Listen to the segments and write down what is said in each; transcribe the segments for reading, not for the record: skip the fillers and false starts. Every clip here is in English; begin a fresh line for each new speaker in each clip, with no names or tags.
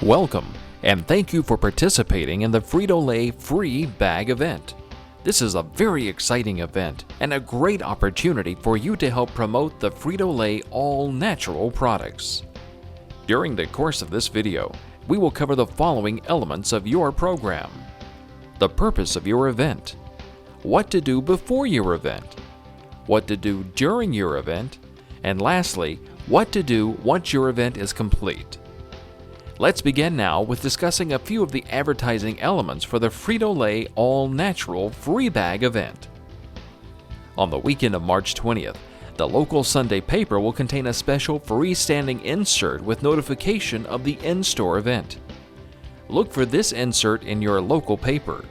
Welcome, and thank you for participating in the Frito-Lay Free Bag event. This is a very exciting event and a great opportunity for you to help promote the Frito-Lay all-natural products. During the course of this video, we will cover the following elements of your program: the purpose of your event, what to do before your event, what to do during your event, and lastly, what to do once your event is complete. Let's begin now with discussing a few of the advertising elements for the Frito-Lay All-Natural Free Bag event. On the weekend of March 20th, the local Sunday paper will contain a special freestanding insert with notification of the in-store event. Look for this insert in your local paper.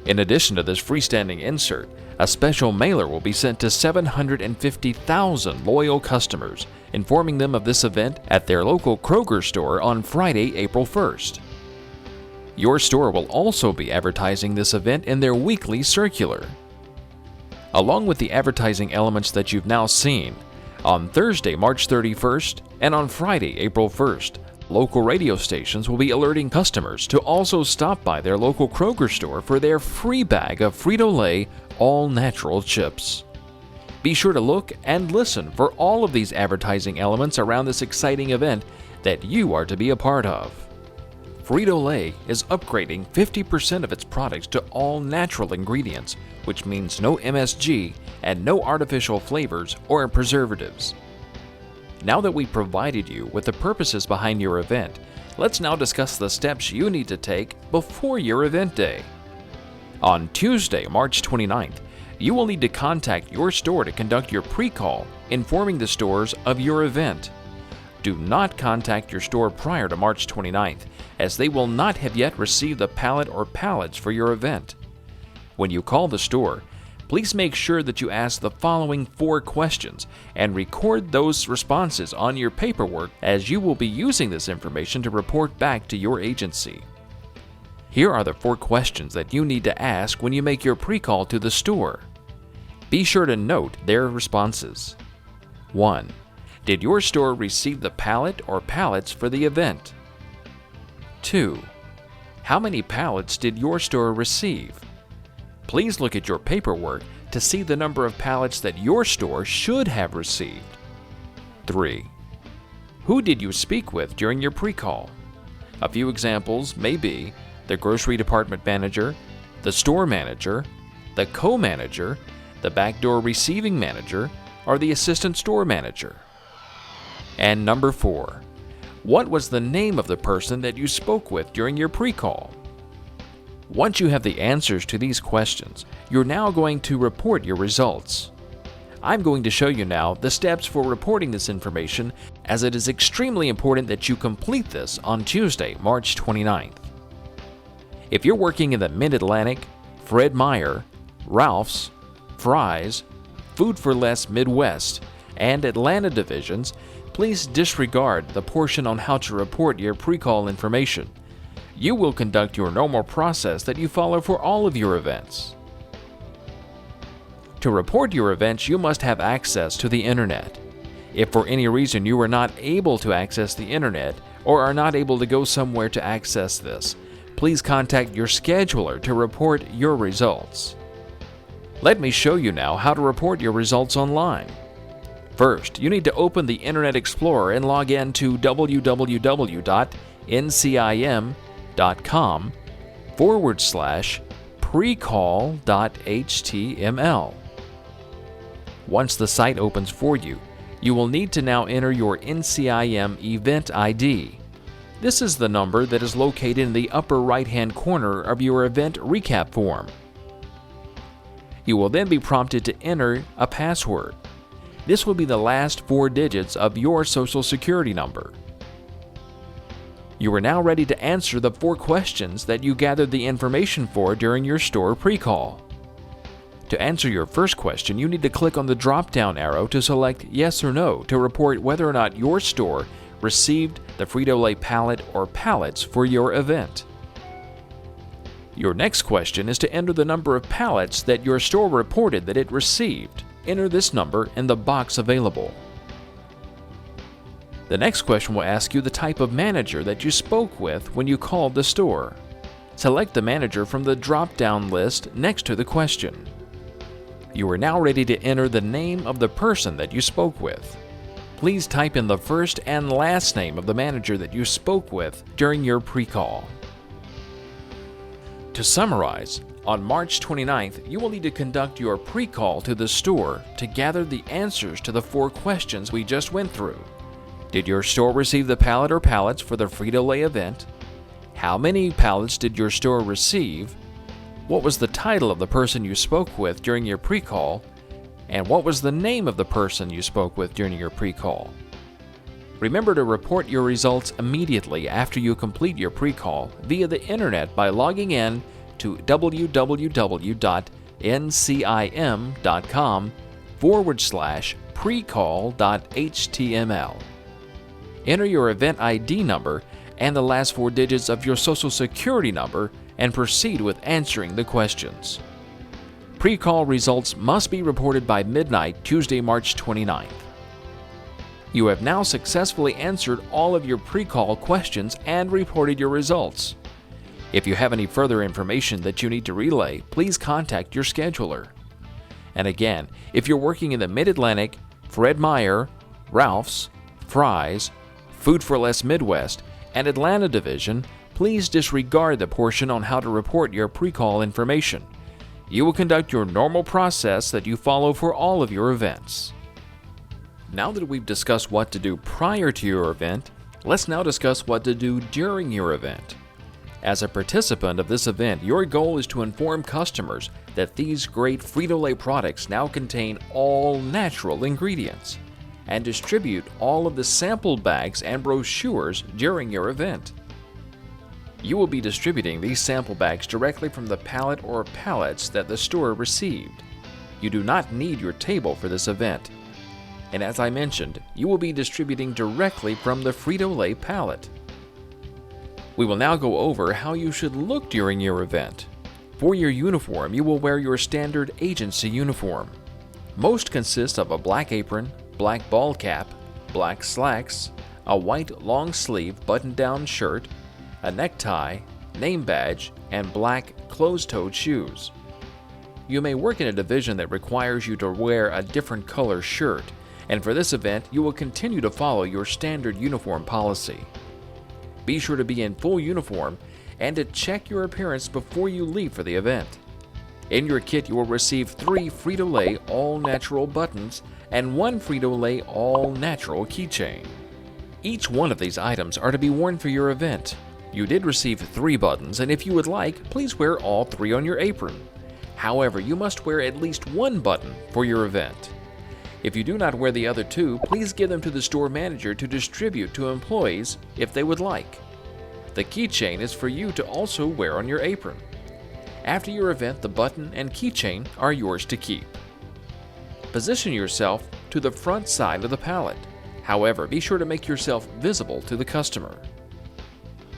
In addition to this freestanding insert, a special mailer will be sent to 750,000 loyal customers, informing them of this event at their local Kroger store on Friday, April 1st. Your store will also be advertising this event in their weekly circular. Along with the advertising elements that you've now seen, on Thursday, March 31st, and on Friday, April 1st, local radio stations will be alerting customers to also stop by their local Kroger store for their free bag of Frito-Lay all-natural chips. Be sure to look and listen for all of these advertising elements around this exciting event that you are to be a part of. Frito-Lay is upgrading 50% of its products to all-natural ingredients, which means no MSG and no artificial flavors or preservatives. Now that we've provided you with the purposes behind your event, let's now discuss the steps you need to take before your event day. On Tuesday, March 29th, you will need to contact your store to conduct your pre-call, informing the stores of your event. Do not contact your store prior to March 29th, as they will not have yet received the pallet or pallets for your event. When you call the store, please make sure that you ask the following 4 questions and record those responses on your paperwork, as you will be using this information to report back to your agency. Here are the 4 questions that you need to ask when you make your pre-call to the store. Be sure to note their responses. 1. Did your store receive the pallet or pallets for the event? 2. How many pallets did your store receive? Please look at your paperwork to see the number of pallets that your store should have received. 3. Who did you speak with during your pre-call? A few examples may be the grocery department manager, the store manager, the co-manager, the backdoor receiving manager, or the assistant store manager. And number 4, what was the name of the person that you spoke with during your pre-call? Once you have the answers to these questions, you're now going to report your results. I'm going to show you now the steps for reporting this information, as it is extremely important that you complete this on Tuesday, March 29th. If you're working in the Mid-Atlantic, Fred Meyer, Ralph's, Fry's, Food for Less Midwest, and Atlanta divisions, please disregard the portion on how to report your pre-call information. You will conduct your normal process that you follow for all of your events. To report your events, you must have access to the internet. If for any reason you are not able to access the internet or are not able to go somewhere to access this, please contact your scheduler to report your results. Let me show you now how to report your results online. First, you need to open the Internet Explorer and log in to www.ncim.com/precall.html. Once the site opens for you, you will need to now enter your NCIM event ID. This is the number that is located in the upper right-hand corner of your event recap form. You will then be prompted to enter a password. This will be the last 4 digits of your Social Security number. You are now ready to answer the 4 questions that you gathered the information for during your store pre-call. To answer your first question, you need to click on the drop-down arrow to select yes or no to report whether or not your store received the Frito-Lay pallet or pallets for your event. Your next question is to enter the number of pallets that your store reported that it received. Enter this number in the box available. The next question will ask you the type of manager that you spoke with when you called the store. Select the manager from the drop-down list next to the question. You are now ready to enter the name of the person that you spoke with. Please type in the first and last name of the manager that you spoke with during your pre-call. To summarize, on March 29th, you will need to conduct your pre-call to the store to gather the answers to the 4 questions we just went through. Did your store receive the pallet or pallets for the Frito-Lay event? How many pallets did your store receive? What was the title of the person you spoke with during your pre-call? And what was the name of the person you spoke with during your pre-call? Remember to report your results immediately after you complete your pre-call via the internet by logging in to www.ncim.com/precall.html. Enter your event ID number and the last 4 digits of your Social Security number and proceed with answering the questions. Pre-call results must be reported by midnight Tuesday, March 29th. You have now successfully answered all of your pre-call questions and reported your results. If you have any further information that you need to relay, please contact your scheduler. And again, if you're working in the Mid-Atlantic, Fred Meyer, Ralph's, Fry's, Food for Less Midwest, and Atlanta Division, please disregard the portion on how to report your pre-call information. You will conduct your normal process that you follow for all of your events. Now that we've discussed what to do prior to your event, let's now discuss what to do during your event. As a participant of this event, your goal is to inform customers that these great Frito-Lay products now contain all natural ingredients, and distribute all of the sample bags and brochures during your event. You will be distributing these sample bags directly from the pallet or pallets that the store received. You do not need your table for this event. And as I mentioned, you will be distributing directly from the Frito-Lay pallet. We will now go over how you should look during your event. For your uniform, you will wear your standard agency uniform. Most consist of a black apron, black ball cap, black slacks, a white long-sleeve button-down shirt, a necktie, name badge, and black closed-toed shoes. You may work in a division that requires you to wear a different color shirt, and for this event, you will continue to follow your standard uniform policy. Be sure to be in full uniform and to check your appearance before you leave for the event. In your kit, you will receive 3 Frito-Lay all-natural buttons and 1 Frito-Lay all-natural keychain. Each one of these items are to be worn for your event. You did receive 3 buttons, and if you would like, please wear all 3 on your apron. However, you must wear at least 1 button for your event. If you do not wear the other 2, please give them to the store manager to distribute to employees if they would like. The keychain is for you to also wear on your apron. After your event, the button and keychain are yours to keep. Position yourself to the front side of the pallet. However, be sure to make yourself visible to the customer.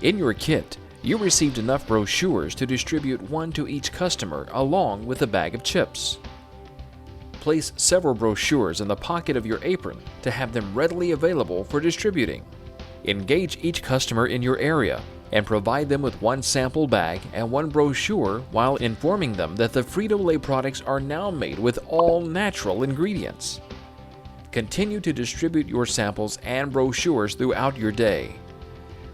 In your kit, you received enough brochures to distribute 1 to each customer along with a bag of chips. Place several brochures in the pocket of your apron to have them readily available for distributing. Engage each customer in your area and provide them with 1 sample bag and 1 brochure while informing them that the Frito-Lay products are now made with all natural ingredients. Continue to distribute your samples and brochures throughout your day.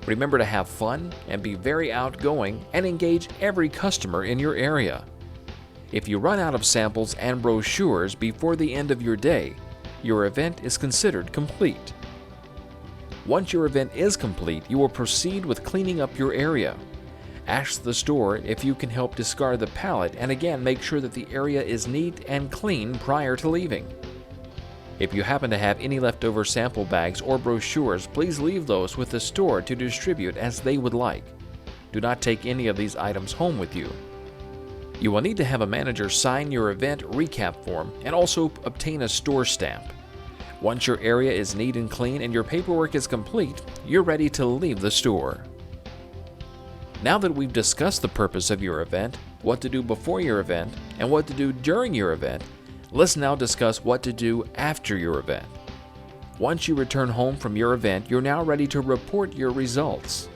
Remember to have fun and be very outgoing and engage every customer in your area. If you run out of samples and brochures before the end of your day, your event is considered complete. Once your event is complete, you will proceed with cleaning up your area. Ask the store if you can help discard the pallet, and again make sure that the area is neat and clean prior to leaving. If you happen to have any leftover sample bags or brochures, please leave those with the store to distribute as they would like. Do not take any of these items home with you. You will need to have a manager sign your event recap form and also obtain a store stamp. Once your area is neat and clean and your paperwork is complete, you're ready to leave the store. Now that we've discussed the purpose of your event, what to do before your event, and what to do during your event, let's now discuss what to do after your event. Once you return home from your event, you're now ready to report your results.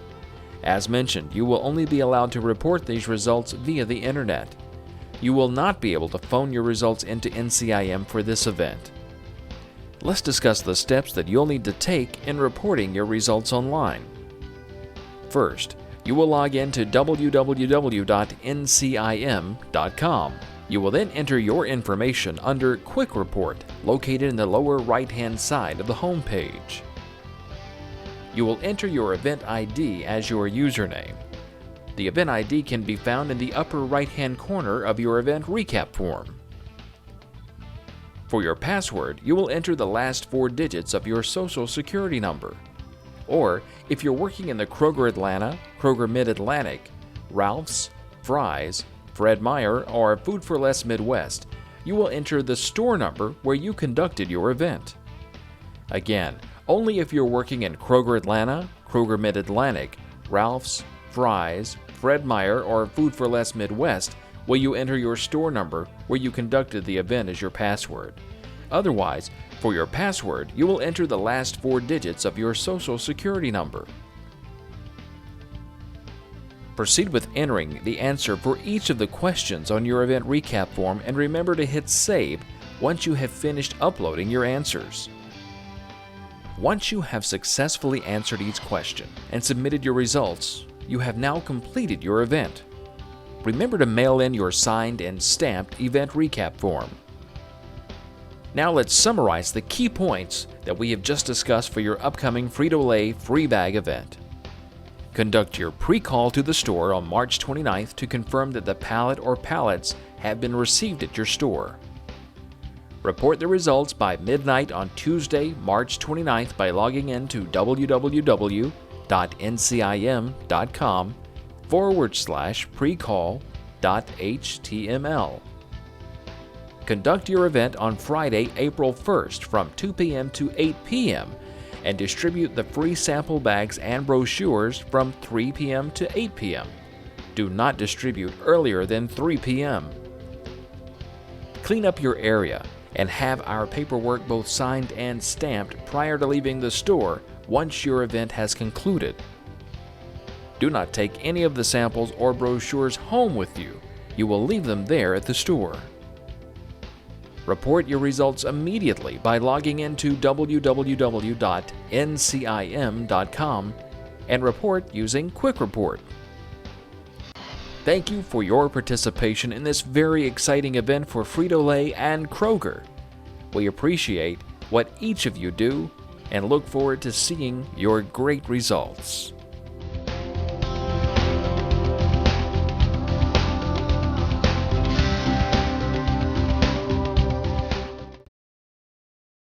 As mentioned, you will only be allowed to report these results via the internet. You will not be able to phone your results into NCIM for this event. Let's discuss the steps that you'll need to take in reporting your results online. First, you will log in to www.ncim.com. You will then enter your information under Quick Report, located in the lower right-hand side of the home page. You will enter your event ID as your username. The event ID can be found in the upper right-hand corner of your event recap form. For your password, you will enter the last 4 digits of your Social Security number. Or, if you're working in the Kroger Atlanta, Kroger Mid-Atlantic, Ralph's, Fry's, Fred Meyer, or Food 4 Less Midwest, you will enter the store number where you conducted your event. Again, only if you're working in Kroger Atlanta, Kroger Mid-Atlantic, Ralph's, Fry's, Fred Meyer, or Food 4 Less Midwest will you enter your store number where you conducted the event as your password. Otherwise, for your password, you will enter the last 4 digits of your Social Security number. Proceed with entering the answer for each of the questions on your event recap form, and remember to hit save once you have finished uploading your answers. Once you have successfully answered each question and submitted your results, you have now completed your event. Remember to mail in your signed and stamped event recap form. Now let's summarize the key points that we have just discussed for your upcoming Frito-Lay free bag event. Conduct your pre-call to the store on March 29th to confirm that the pallet or pallets have been received at your store. Report the results by midnight on Tuesday, March 29th by logging in to www.ncim.com/precall.html. Conduct your event on Friday, April 1st from 2 p.m. to 8 p.m. and distribute the free sample bags and brochures from 3 p.m. to 8 p.m. Do not distribute earlier than 3 p.m. Clean up your area and have our paperwork both signed and stamped prior to leaving the store once your event has concluded. Do not take any of the samples or brochures home with you. You will leave them there at the store. Report your results immediately by logging into www.ncim.com and report using Quick Report. Thank you for your participation in this very exciting event for Frito-Lay and Kroger. We appreciate what each of you do and look forward to seeing your great results.